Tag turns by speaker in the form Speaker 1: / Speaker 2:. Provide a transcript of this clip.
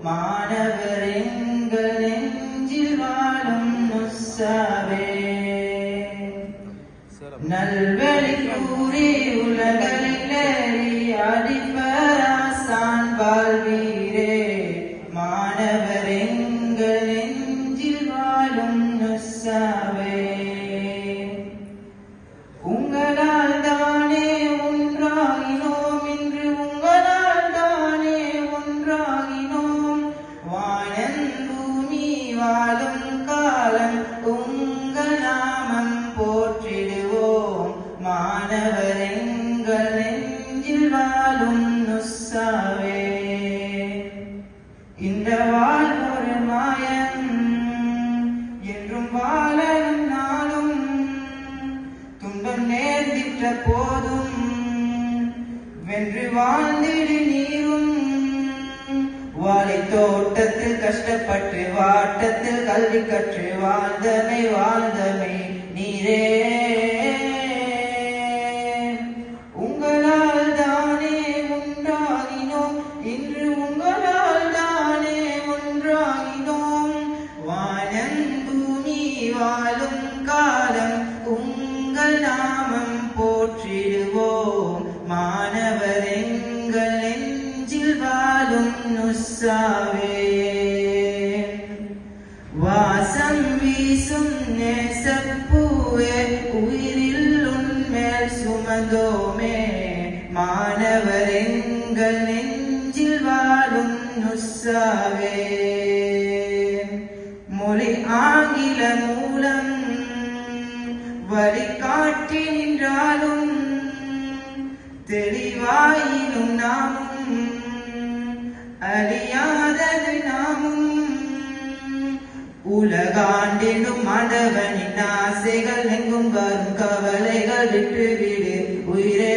Speaker 1: மாணவர் எங்கள் நெஞ்சில் வாழும் நுஸ்ஸாவே. நல்வழி கூறி உலகில் அடிப்பராசான் வாழ்வீரே. மாணவர் எங்கள் நெஞ்சில் வாழும் நுஸ்ஸாவே. உங்களால் தானே ஒன்றாகினோம், இன்று உங்களால் தானே ஒன்றாகினோம். வானம் பூமி வாழும் காலம் உங்கள் நாமம் போற்றிடுவோம். மாணவர் எங்கள் நெஞ்சில் வாழும் நுஸ்ஸாவே. இந்த வாழ்வொரு மாயம் என்றும் வாழும் நாளும் துன்பம் நேர்ந்திட்ட போதும் வென்று வாழ்ந்திடு நீரும். வாழை தோட்டத்தில் கஷ்டப்பட்டு வாட்டத்தில் கல்வி கற்று வாழ்ந்தமை நீரே. உங்களால் தானே ஒன்றாகினோம், இன்று உங்களால் தானே ஒன்றாகினோம். வானம் பூமி வாழும் காலம் உங்கள் நாமம் போற்றிடுவோம். மாணவர் எங்கள் நெஞ்சில் வாழும் நுஸ்ஸாவே. வாசம் வீசும் நேசப்பூவே, உயிரில் உன்மேல் சுமந்தோமே. மாணவர் எங்கள் நெஞ்சில் வாழும் நுஸ்ஸாவே. மொழி ஆங்கில மூலம் வழிகாட்டி நின்றாலும் தெளிவாயினும் நாமும் அறியாதது நாமும். உலகாண்டினும் ஆண்டவனின் ஆசைகள் எங்கும் வரும் கவலைகள் விட்டுவிடு உயிரே.